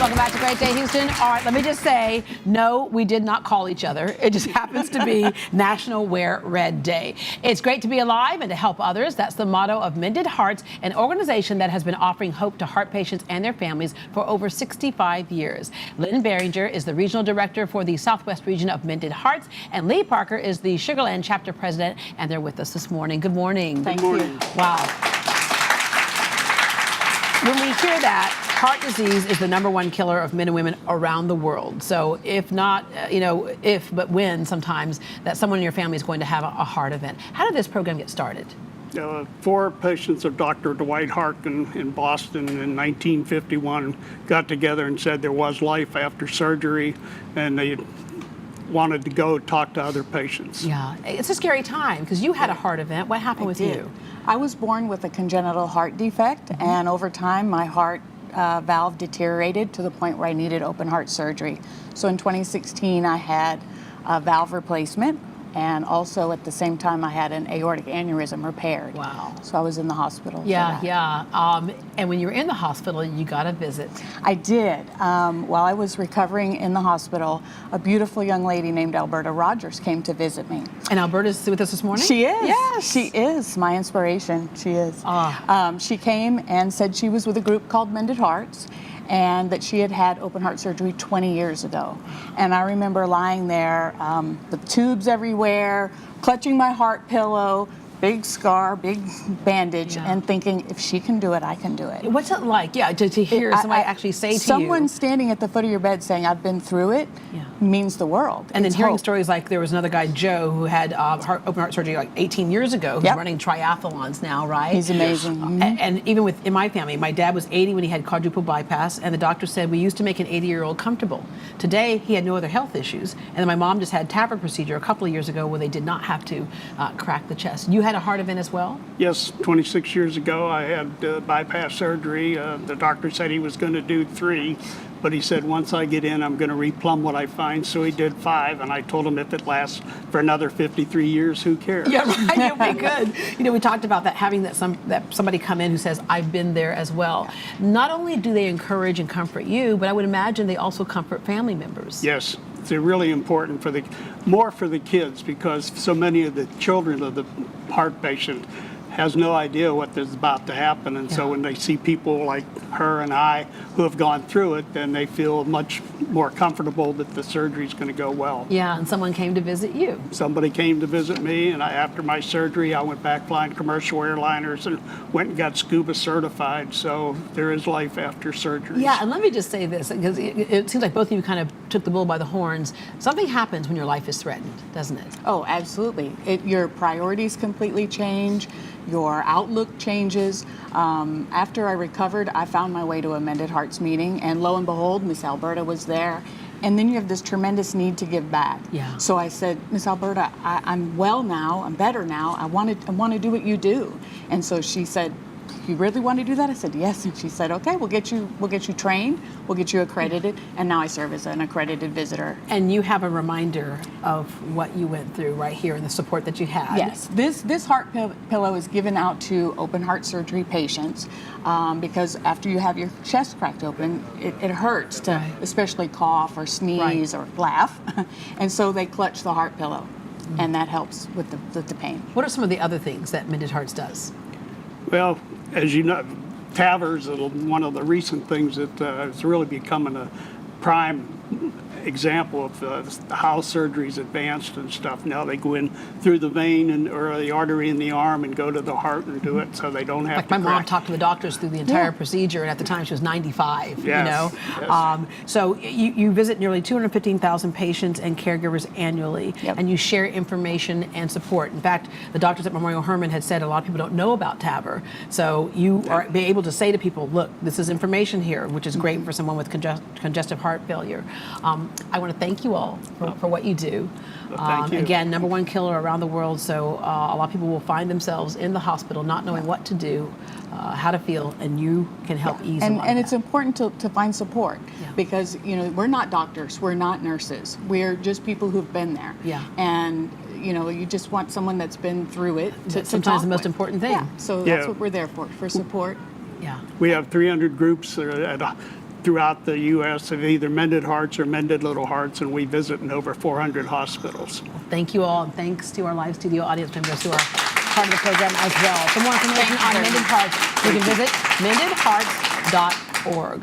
Welcome back to Great Day Houston. All right, let me just say, no, we did not call each other. It just happens to be National Wear Red Day. It's great to be alive and to help others. That's the motto of Mended Hearts, an organization that has been offering hope to heart patients and their families for over 65 years. Lynn Behringer is the regional director for the Southwest region of Mended Hearts, and Lee Parker is the Sugar Land chapter president, and they're with us this morning. Good morning. Thank you. Wow. When we hear that, heart disease is the #1 killer of men and women around the world. So if not, if, but when sometimes that someone in your family is going to have a heart event. How did this program get started? 4 patients of Dr. Dwight Harkin in Boston in 1951 got together and said there was life after surgery, and they wanted to go talk to other patients. Yeah, it's a scary time because you had a heart event. What happened with you? I was born with a congenital heart defect, and over time my heart valve deteriorated to the point where I needed open heart surgery. So in 2016 I had a valve replacement, and also at the same time I had an aortic aneurysm repaired. Wow. So I was in the hospital for Yeah, that. yeah. And when you were in the hospital, you got a visit. I did. While I was recovering in the hospital, a beautiful young lady named Alberta Rogers came to visit me. And Alberta's with us this morning? She is. Yes. She is my inspiration. She is. Ah. She came and said she was with a group called Mended Hearts, and that she had had open heart surgery 20 years ago. And I remember lying there with tubes everywhere, clutching my heart pillow, big scar, big bandage, and thinking, if she can do it, I can do it. What's it like? Yeah, to hear somebody actually say to you. Someone standing at the foot of your bed saying, I've been through it, means the world. And It's then hearing hope. stories like there was another guy, Joe, who had open heart surgery like 18 years ago, who's running triathlons now, right? He's amazing. And even in my family, my dad was 80 when he had quadruple bypass, and the doctor said we used to make an 80-year-old comfortable. Today, he had no other health issues. And then my mom just had TAVR procedure a couple of years ago where they did not have to crack the chest. You had a heart event as well? Yes, 26 years ago I had bypass surgery. The doctor said he was going to do 3, but he said once I get in I'm going to replumb what I find, so he did 5, and I told him if it lasts for another 53 years, who cares? Yeah, right, you'll be good. You know, we talked about that, having that somebody come in who says, I've been there as well. Not only do they encourage and comfort you, but I would imagine they also comfort family members. Yes, it's really important more for the kids, because so many of the children of the heart patient has no idea what is about to happen, and so when they see people like her and I who have gone through it, then they feel much more comfortable that the surgery is going to go well. Yeah, and someone came to visit you. Somebody came to visit me, and after my surgery I went back flying commercial airliners and went and got scuba certified, so there is life after surgery. Yeah, and let me just say this, because it seems like both of you kind of took the bull by the horns. Something happens when your life is threatened, doesn't it? Oh, absolutely. Your priorities completely change. Your outlook changes. After I recovered, I found my way to a Mended Hearts meeting, and lo and behold, Miss Alberta was there. And then you have this tremendous need to give back. Yeah. So I said, Miss Alberta, I'm well now, I'm better now, I want to do what you do. And so she said, you really want to do that? I said, yes. And she said, okay, we'll get you trained, we'll get you accredited, and now I serve as an accredited visitor. And you have a reminder of what you went through right here and the support that you had. Yes, this heart pillow is given out to open heart surgery patients because after you have your chest cracked open, it hurts to especially cough or sneeze or laugh. And so they clutch the heart pillow, and that helps with the pain. What are some of the other things that Mended Hearts does? Well, as you know, TAVR is one of the recent things that is really becoming a prime example of how surgery's advanced and stuff. Now they go in through the vein or the artery in the arm and go to the heart and do it, so they don't have Like to my mom talked to the doctors through the entire procedure, and at the time she was 95. Yes, you know. yes. So you visit nearly 215,000 patients and caregivers annually, and you share information and support. In fact, the doctors at Memorial Hermann had said a lot of people don't know about TAVR, so you are be able to say to people, look, this is information here, which is great for someone with congestive heart failure. I want to thank you all for what you do. Thank you. Again, #1 killer around the world, so a lot of people will find themselves in the hospital not knowing what to do, how to feel, and you can help ease a lot of And that. it's important to find support because we're not doctors, we're not nurses, we're just people who've been there. Yeah. And you just want someone that's been through it to sometimes talk the most with. important thing. Yeah. So that's what we're there for support. Yeah. We have 300 groups at throughout the U.S. of either Mended Hearts or Mended Little Hearts, and we visit in over 400 hospitals. Thank you all, and thanks to our live studio audience members who are part of the program as well. For more information on Mended Hearts, you can visit mendedhearts.org.